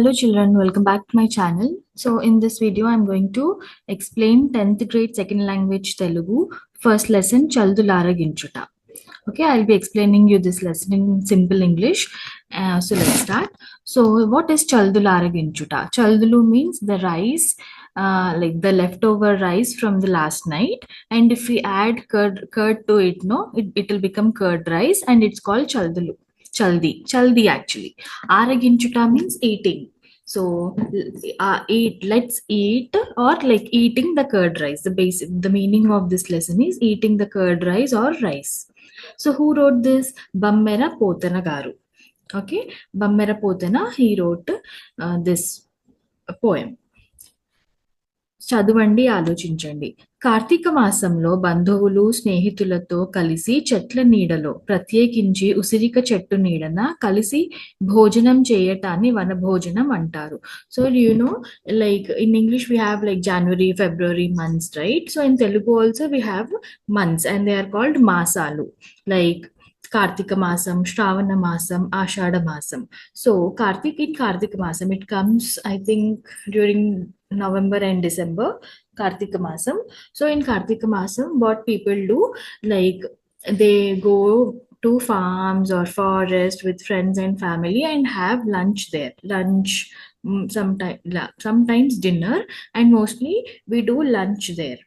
Hello children, welcome back to my channel. So in this video I'm going to explain 10th grade second language Telugu first lesson Chaldularaginchuta. Okay, I'll be explaining you this lesson in simple English. So let's start. So what is Chaldularaginchuta? Chaldulu means the rice, like the leftover rice from the last night, and if we add curd to it, it will become curd rice and it's called Chaldulu. Chaldi actually. Araginchuta means eating. So let's eat, or like eating the curd rice. The meaning of this lesson is eating the curd rice or rice. So who wrote this? Bammera Potana Garu. Okay, Bammera Potana, he wrote this poem. చదవండి, ఆలోచించండి. కార్తీక మాసంలో బంధువులు స్నేహితులతో కలిసి చెట్ల నీడలో, ప్రత్యేకించి ఉసిరిక చెట్టు నీడన కలిసి భోజనం చేయటాన్ని వనభోజనం అంటారు. So like in English we have like January, February months, right? So in Telugu also we have months and they are called masalu, like Kartika Masam, Shravana Masam, Ashada Masam. So in Kartika Masam, it comes, I think, during November and December, Kartika Masam. So in Kartika Masam, what people do, like they go to farms or forest with friends and family and have lunch there. Lunch, sometimes dinner, and mostly we do lunch there.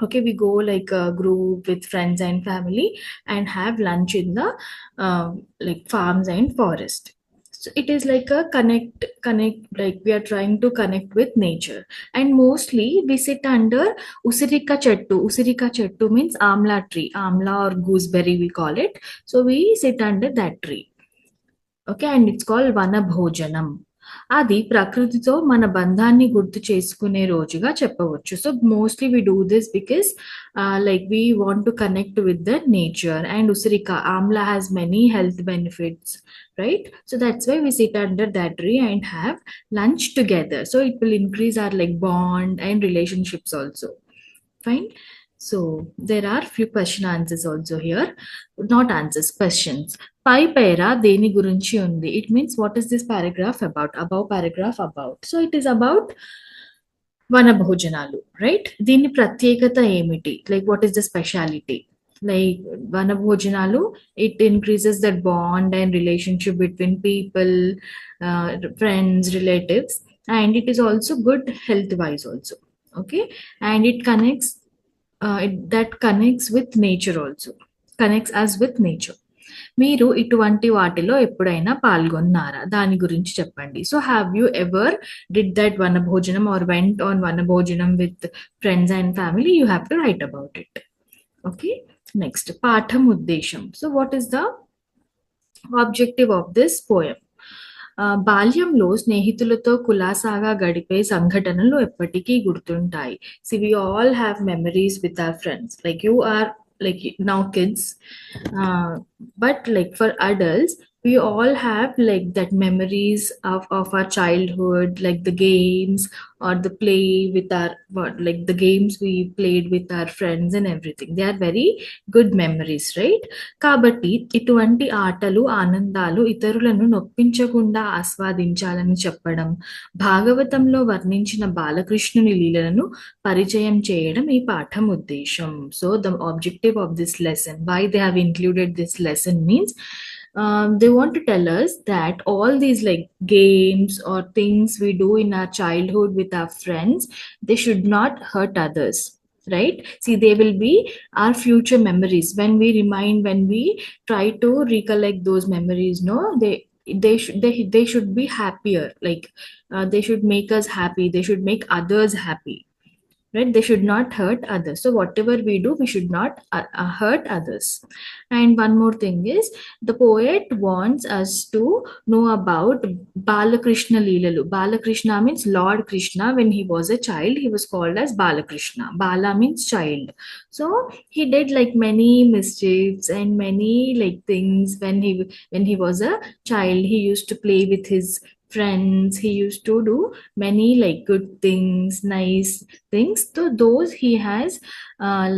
Okay, we go like a group with friends and family and have lunch in the like farms and forest. So it is like a connect, like we are trying to connect with nature. And mostly we sit under usirika chettu means amla tree, amla or gooseberry we call it. So we sit under that tree. Okay, and it's called vana bhojanam. అది ప్రకృతితో మన బంధాన్ని గుర్తు చేసుకునే రోజుగా చెప్పవచ్చు. So mostly we do this because like we want to connect with the nature, and usirika amla has many health benefits, right? So that's why we sit under that tree and have lunch together, so it will increase our like bond and relationships also. Fine. So there are few question answers also here, not answers, questions. పై పేర దేని గురించి ఉంది? It means what is this paragraph about? Above paragraph about. So it is about వనభోజనాలు, right? దీని ప్రత్యేకత ఏమిటి? Like what is the speciality? Like వనభోజనాలు, it increases that bond and relationship between people, friends, relatives, and it is also good health wise also. Okay, and it connects, that connects with nature also, connects us with nature. మీరు ఇటువంటి వాటిలో ఎప్పుడైనా పాల్గొన్నారా? దాని గురించి చెప్పండి. So have you ever did that వనభోజనం or went on వనభోజనం with friends and family? You have to write about it. Okay, next పాఠం ఉద్దేశం. So what is the objective of this poem? బాల్యంలో స్నేహితులతో కులాసాగా గడిపే సంఘటనలు ఎప్పటికీ గుర్తుంటాయి. See we all have memories with our friends, like you are like now kids, but like for adults we all have like that memories of our childhood, like the games or the play with our like the games we played with our friends and everything. They are very good memories, right? కాబట్టి ఇటువంటి ఆటలు, ఆనందాలు ఇతరులను నొప్పించకుండా ఆస్వాదించాలని చెప్పడం, భాగవతంలో వర్ణించిన బాలకృష్ణుని లీలలను పరిచయం చేయడం ఈ పాఠం ఉద్దేశం. So the objective of this lesson, why they have included this lesson means, they want to tell us that all these like games or things we do in our childhood with our friends, they should not hurt others, right? See, they will be our future memories. When we try to recollect those memories, no, they should be happier, like they should make us happy, they should make others happy, right? They should not hurt others. So whatever we do, we should not hurt others. And one more thing is, the poet wants us to know about Balakrishna Leelalu. Balakrishna means Lord Krishna. When he was a child, he was called as Balakrishna. Bala means child. So he did like many mischiefs and many like things when he was a child. He used to play with his friends, he used to do many like good things, nice things. So those he has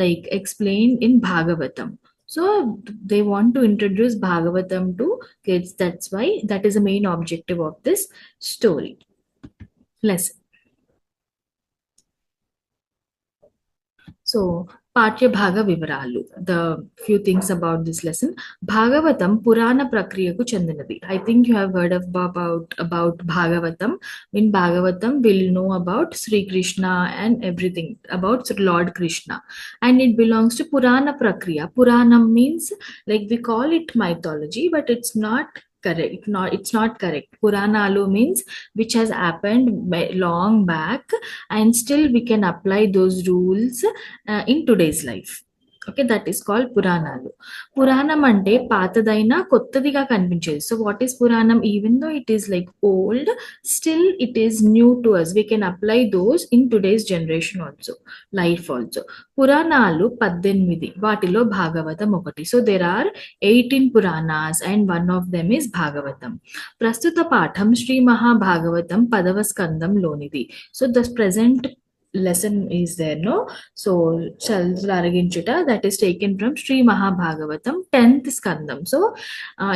like explained in Bhagavatam. So they want to introduce Bhagavatam to kids. That's why that is the main objective of this story lesson. So, Patya Bhaga Vivaralu. The few things about this lesson. Bhagavatam Purana Prakriyaku Chandinadi. I think you have heard of about Bhagavatam. In Bhagavatam, we'll know about Sri Krishna and everything about Lord Krishna. And it belongs to Purana Prakriya. Puranam means like we call it mythology, but it's not correct. It's not correct. Puranalu means which has happened long back, and still we can apply those rules in today's life. Okay, that is called Puranalu. Puranam ante పాతదైనా కొత్తదిగా కనిపించేది. So what is Puranam? Even though it is like old, still it is new to us. We can apply those in today's generation also, life also. పురాణాలు 18, వాటిలో భాగవతం ఒకటి. So there are 18 Puranas and one of them is Bhagavatam. ప్రస్తుత పాఠం శ్రీ మహాభాగవతం 10వ స్కందంలోనిది. So the present lesson is there, no? So Chaldularaginchuta, that is taken from Sri Mahabhagavatam 10th skandam. So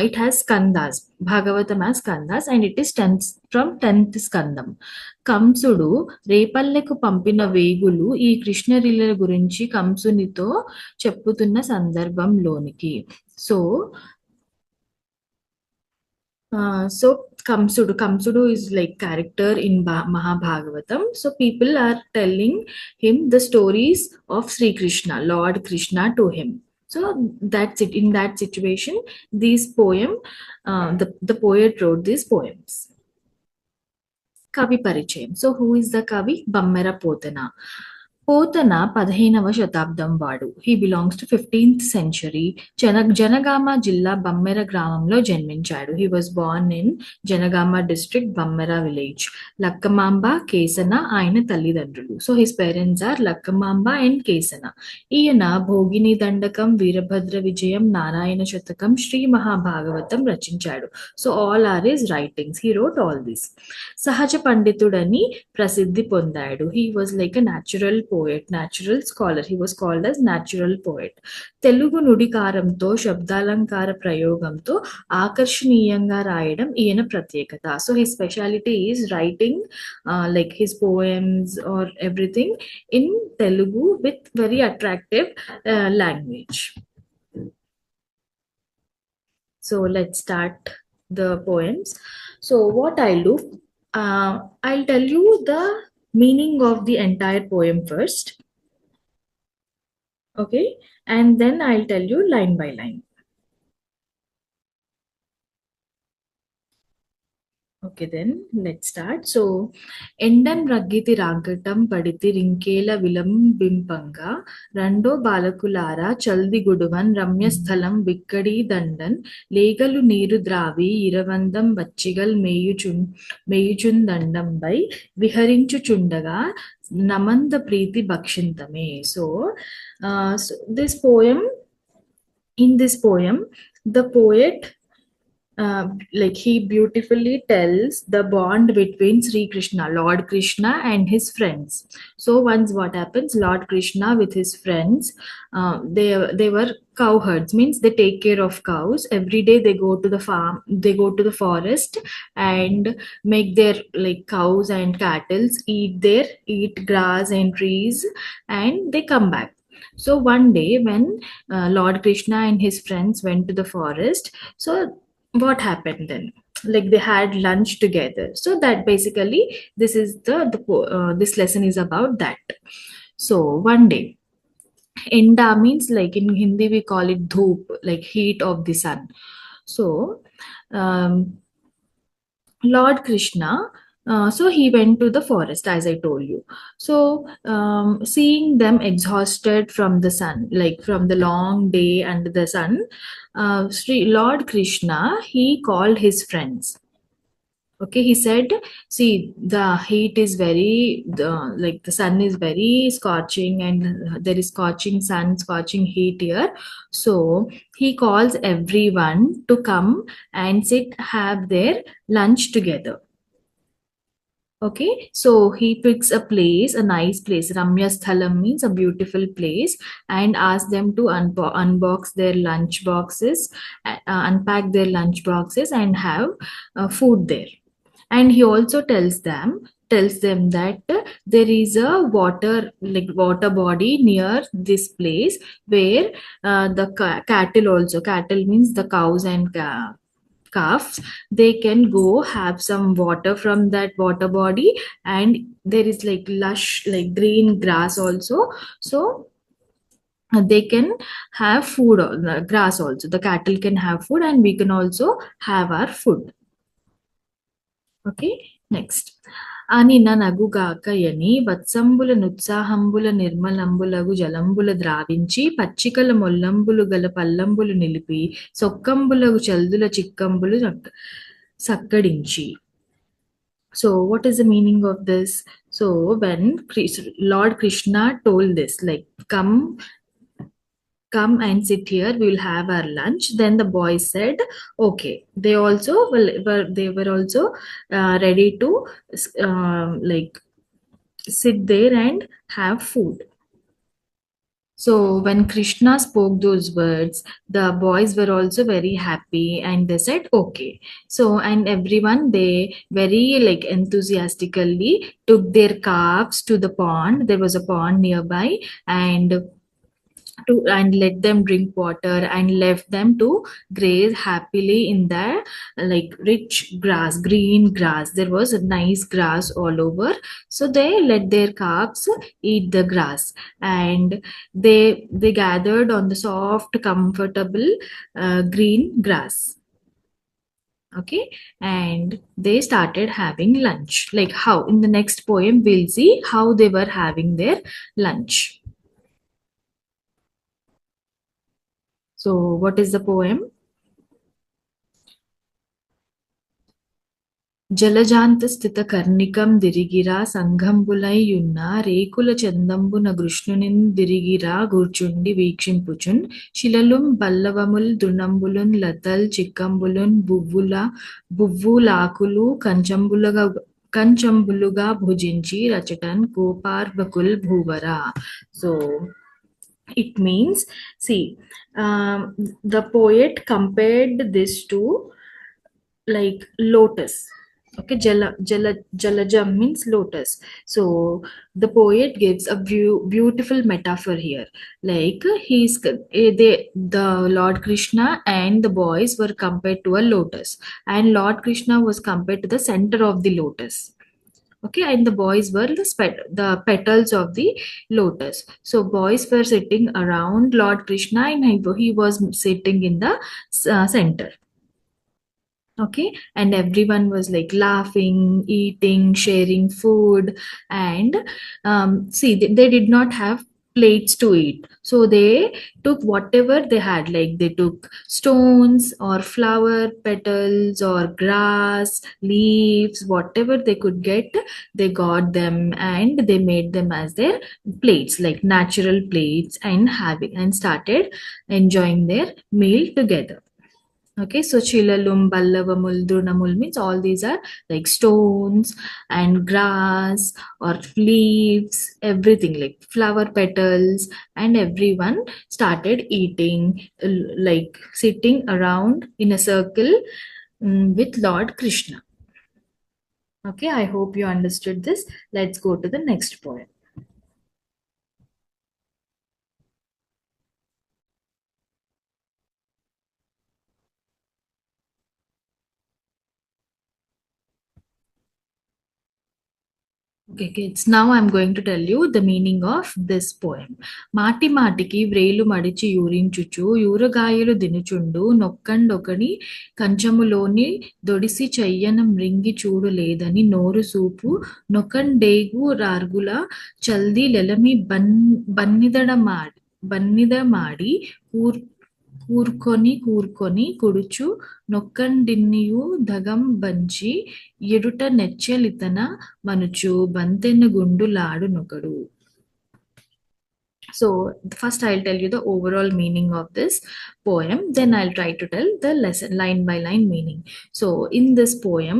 it has skandas. Bhagavatam has skandas and it is 10th from 10th skandam. కంసుడు రేపల్లెకు పంపిన వేగులు ఈ కృష్ణలీల గురించి కంసునితో చెప్పుతున్న సందర్భంలోనికి. So Kamsudu is like character in Mahabhagavatam. So people are telling him the stories of Sri Krishna, Lord Krishna to him. So that's it. In that situation, these poem, the poet wrote these poems. Kavi Parichayam. So who is the Kavi? Bammera Potana. Potana 15వ శతాబ్దం వాడు. He belongs to 15th century. Jangaon జిల్లా బమ్మెర గ్రామంలో జన్మించాడు. He was born in Jangaon district, Bammera village. Lakkamamba, Kesana ఆయన తల్లిదండ్రులు. So his parents are Lakkamamba and Kesana. ఈయన భోగిని దండకం, వీరభద్ర విజయం, నారాయణ శతకం, శ్రీ మహాభాగవతం రచించాడు. So all are his writings. He wrote all this. సహజ పండితుడని ప్రసిద్ధి పొందాడు. He was like a natural poet, natural scholar. He was called as natural poet. Telugu నుడికారంతో శబ్దాలంకార ప్రయోగంతో ఆకర్షణీయంగా రాయడం ఈయన ప్రత్యేకత. So his speciality is writing like his poems or everything in Telugu with very attractive language. So let's start the poems. So what I'll do, I'll tell you the meaning of the entire poem first. Okay, and then I'll tell you line by line. Okay, then let's start. So, ఎండం రగ్గితి రాగటం పడితి రింకేల విలంబింపంగా రెండో బాలకులారా చల్ది గుడువన్ రమ్యస్థలం విక్కడి దండన్ లేగలు నీరు ద్రావి ఇరవందం వచ్చిగల్ మేయుచుందండంబై విహరించుచుండగా నమంద ప్రీతి భక్షింతమే. So this poem, in this poem, the poet like he beautifully tells the bond between Sri Krishna, Lord Krishna and his friends. So once what happens, Lord Krishna with his friends, they were cowherds, means they take care of cows. Every day they go to the farm, they go to the forest and make their like cows and cattle eat grass and trees, and they come back. So one day when Lord Krishna and his friends went to the forest, so what happened then, like they had lunch together. So that basically this is this lesson is about that. So one day, enda means like in Hindi we call it dhoop, like heat of the sun. So um, Lord Krishna, so he went to the forest, as I told you. So seeing them exhausted from the sun, like from the long day under the sun, Lord Krishna, he called his friends. Okay, he said, see, the heat is like the sun is very scorching and there is scorching sun, scorching heat here. So he calls everyone to come and sit, have their lunch together. Okay, so he picks a place, a nice place. Ramya Sthalam means a beautiful place, and asks them to unbox their lunch boxes, unpack their lunch boxes, and have food there. And he also tells them that there is a water body near this place where the cattle means the cows and calves, they can go have some water from that water body, and there is like lush like green grass also. So they can have food, grass also, the cattle can have food, and we can also have our food. Okay, next. అనిన నగుగాకయని వత్సంబుల నుత్సాహంబుల నిర్మలంబులగు జలంబుల ద్రావించి పచ్చికల మొల్లంబులు గల పల్లంబులు నిలిపి సొక్కంబులగు చల్దుల చిక్కంబులు సక్కడించి. So what is the meaning of this? So when Lord Krishna told this, like, come and sit here, we will have our lunch, then the boys said okay. They also they were also ready to like sit there and have food. So when Krishna spoke those words, the boys were also very happy, and they said okay. So and everyone, they very like enthusiastically took their calves to the pond. There was a pond nearby, and let them drink water, and left them to graze happily in the like rich grass, green grass. There was a nice grass all over, so they let their calves eat the grass, and they gathered on the soft comfortable green grass. Okay, and they started having lunch. Like how in the next poem we'll see how they were having their lunch. So, what is the poem? జలజాంత స్థిత కర్ణికం దిరిగిరా సంఘంబులైయున్న రేకుల చందంబున గృష్ణునిన్ దిరిగిరా గూర్చుండి వీక్షింపుచున్ శిలలుం పల్లవముల్ దృణంబులున్ లతల్ చిక్కంబులున్ బువ్వులాకులు కంచంబులుగా భుజించి రచటన్ కోపార్భకుల్ భూవరా. So it means, see, the poet compared this to like lotus. Okay, jalajam means lotus. So the poet gives a beautiful metaphor here. Like the Lord Krishna and the boys were compared to a lotus, and Lord Krishna was compared to the center of the lotus. Okay, and the boys were the petals of the lotus. So boys were sitting around Lord Krishna, and he was sitting in the center. Okay, and everyone was like laughing, eating, sharing food. And see, they did not have plates to eat, so they took whatever they had. Like they took stones or flower petals or grass leaves, whatever they could get, they got them, and they made them as their plates, like natural plates, and having and started enjoying their meal together. Okay, so chilalum, ballavamul, drunamul means all these are like stones and grass or leaves, everything like flower petals, and everyone started eating, like sitting around in a circle, with Lord Krishna. Okay, I hope you understood this. Let's go to the next poem. Okay, kids. Now I'm going to tell you the meaning of this poem. మాటి మాటికి వ్రేలు మడిచి యూరించుచు యూరగాయలు దినుచుండు నొక్కండొకని కంచములోని దొడిసి చెయ్యన మృంగి చూడు లేదని నోరు సూపు నొకండేగు రార్గుల చల్ది లెలమి బన్నిదమాడి కూర్కొని కుడుచు నొక్కండిన్నియు దగంబంచి ఎడుట నెచ్చెలితన మనుచు బంతెన గుండు లాడు నొకడు. So first I'll tell you the overall meaning of this poem, then I'll try to tell the lesson line by line meaning. So in this poem,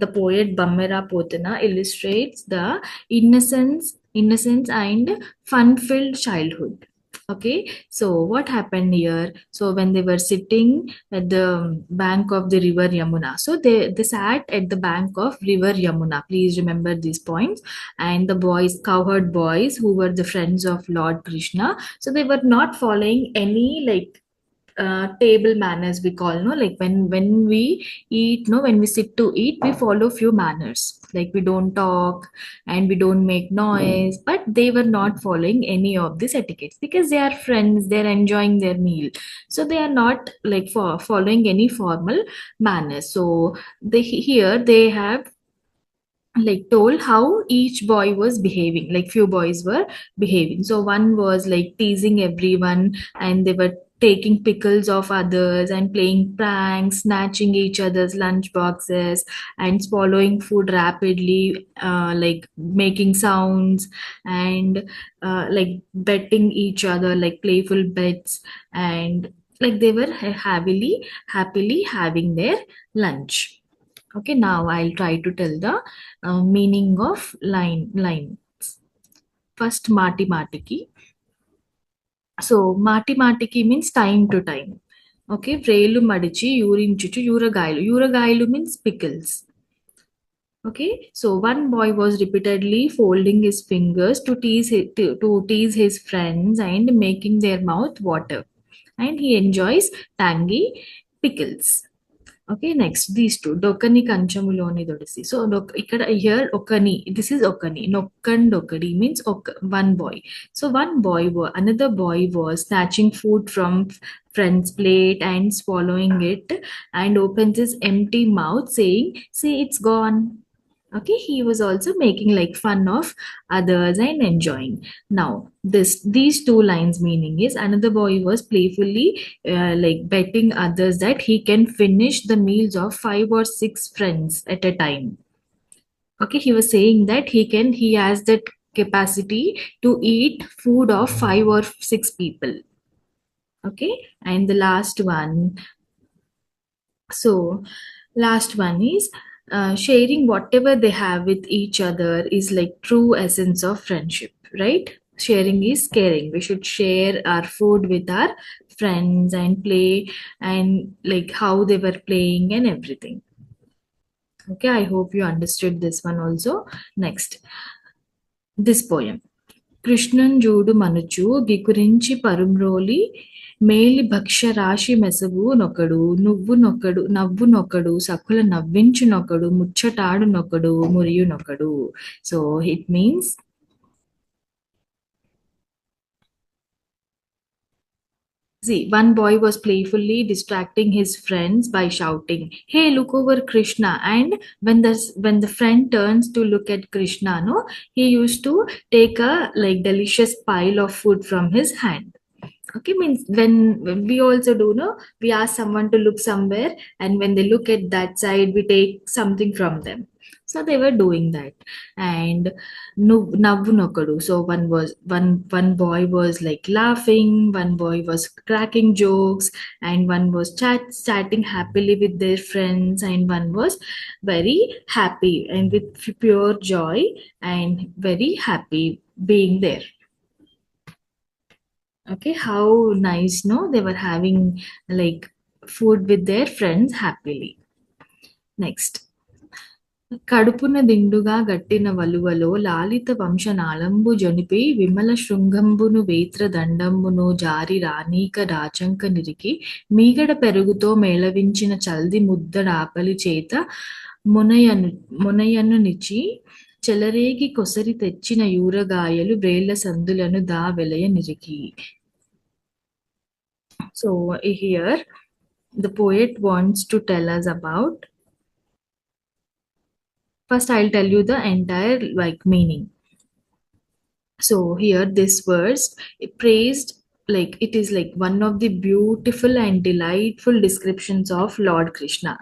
the poet Bammera Potana illustrates the innocence and fun filled childhood. Okay, so what happened here? So when they were sitting at the bank of the river Yamuna, so they sat at the bank of river Yamuna, please remember these points. And the boys, cowherd boys, who were the friends of Lord Krishna, so they were not following any like table manners, we call, no, like when we eat, no, when we sit to eat, we follow few manners, like we don't talk and we don't make noise. But they were not following any of these etiquettes because they are friends, they're enjoying their meal, so they are not like for following any formal manners. So they here they have like told how each boy was behaving, like few boys were behaving. So one was like teasing everyone, and they were taking pickles of others and playing pranks, snatching each other's lunch boxes and swallowing food rapidly, like making sounds, and like betting each other, like playful bets. And like they were happily having their lunch. Okay, now I'll try to tell the meaning of line. First, mati matiki. So, mati matiki means time to time. Okay, vrelu madichi, yurinchuchu, yuragailu. Yuragailu means pickles. Okay, so one boy was repeatedly folding his fingers to tease his friends and making their mouth water. And he enjoys tangy pickles. Okay, next these two. Dokani kanchamulooni dodisi. So ikkada here okani. This is okani. Nokkan dokadi means one boy. So another boy was snatching food from friend's plate and swallowing it, and opens his empty mouth saying, "See, it's gone." Okay, he was also making like fun of others and enjoying. Now this these two lines meaning is, another boy was playfully like betting others that he can finish the meals of five or six friends at a time. Okay, he was saying that he has that capacity to eat food of five or six people. Okay, and the last one is, sharing whatever they have with each other is like true essence of friendship, right? Sharing is caring. We should share our food with our friends and play, and like how they were playing and everything. Okay, I hope you understood this one also. Next, this poem. Krishnan జూడు మనుచు గికురించి పరుమ్రోలి మేలి భక్ష్య రాశి మెసగు నొకడు నువ్వు నొకడు నవ్వు నొకడు సకుల నవ్వించు నొకడు ముచ్చటాడు నొకడు మురియు నొకడు. So it means, see, one boy was playfully distracting his friends by shouting, "Hey, look over Krishna!" And when the friend turns to look at Krishna, no, he used to take a like delicious pile of food from his hand. Okay, means when we also do, no, we ask someone to look somewhere, and when they look at that side, we take something from them. So they were doing that. And navvu nokadu. So one boy was like laughing, one boy was cracking jokes, and one was chatting happily with their friends, and one was very happy and with pure joy and very happy being there. Okay, how nice, no? They were having like food with their friends happily. Next. కడుపున దిండుగా గట్టిన వలువలో లాలిత వంశనాళంబు జనిపి విమల శృంగంబును వేత్ర దండంబును జారి రానీక రాచంక నిరికి మీగడ పెరుగుతో మేళవించిన చల్ది ముద్దడాపలి చేత మునయను మునయనునిచి చెలరేగి కొసరి తెచ్చిన యూరగాయలు వ్రేళ్ల సందులను దా వెలయ నిరికి. So here the poet wants to tell us about. First, I'll tell you the entire like meaning. So here this verse it praised, like it is like one of the beautiful and delightful descriptions of Lord Krishna.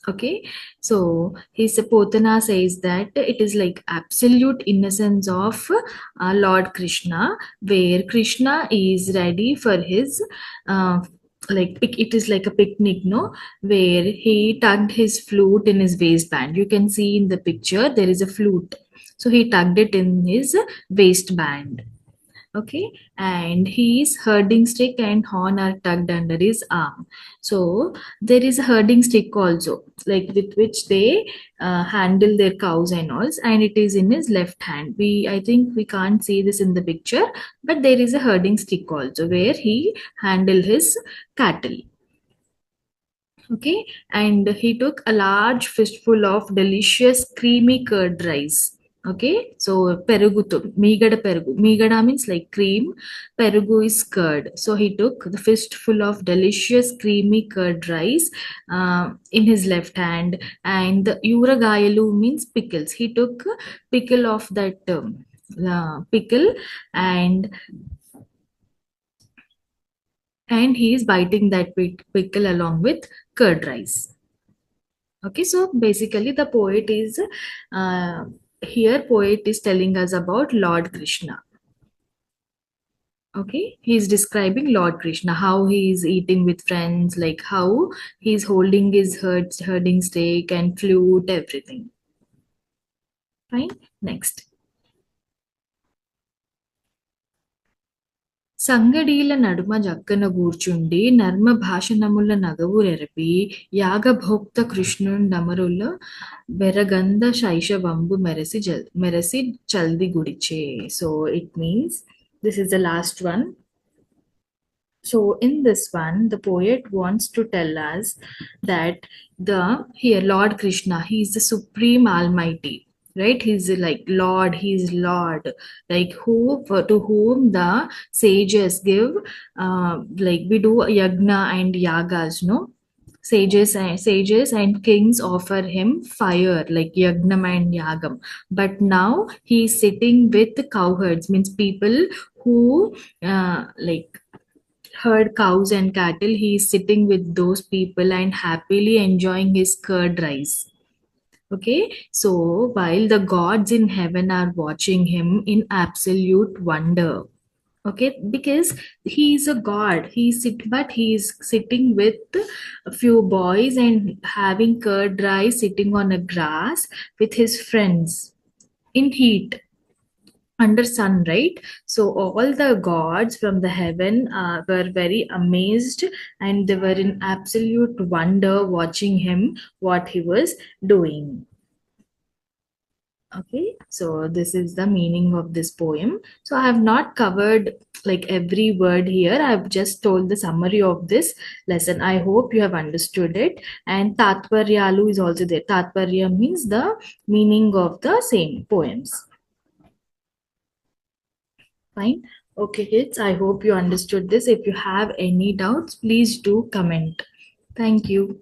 Okay, so his Potana says that it is like absolute innocence of Lord Krishna, where Krishna is ready for his uh, it is like a picnic, no, where he tugged his flute in his waistband. You can see in the picture there is a flute, so he tugged it in his waistband. Okay, and his herding stick and horn are tucked under his arm. So there is a herding stick also, like with which they handle their cows and all, and it is in his left hand. I think we can't see this in the picture, but there is a herding stick also where he handle his cattle. Okay, and he took a large fistful of delicious creamy curd rice. Okay, so perugutu, meegada perugu. Meegada means like cream, perugu is curd. So he took the fistful of delicious creamy curd rice in his left hand, and the uragayalu means pickles. He took pickle of that pickle, and he is biting that pickle along with curd rice. Okay, so basically the poet is uh, here poet is telling us about Lord Krishna. Okay, he is describing Lord Krishna, how he is eating with friends, like how he is holding his herding stick and flute, everything. Fine. Next. సంగడీల నడుమ Jakkana గూర్చుండి నర్మభాషణముల నగవురెరపి యాగభోక్త కృష్ణుండమరుల వెరగంధ శైశవంబు మెరసి చల్ది గుడిచే. So it means this is the last one. So in this one, the poet wants to tell us that the here Lord Krishna, he is the supreme Almighty, right? He's like Lord, he's Lord, like to whom the sages give, like we do yagna and yagas, no? Sages and kings offer him fire like yagnam and yagam, but now he's sitting with cowherds, means people who like herd cows and cattle. He is sitting with those people and happily enjoying his curd rice. Okay, so while the gods in heaven are watching him in absolute wonder. Okay, because he is a god, but he is sitting with a few boys and having curd rice, sitting on a grass with his friends in heat under sun, right? So all the gods from the heaven were very amazed, and they were in absolute wonder watching him what he was doing. Okay, so this is the meaning of this poem. So I have not covered like every word here. I've just told the summary of this lesson. I hope you have understood it. And tatparyalu is also there. Tatparya means the meaning of the same poems. Fine. Okay, kids, I hope you understood this. If you have any doubts, please do comment. Thank you.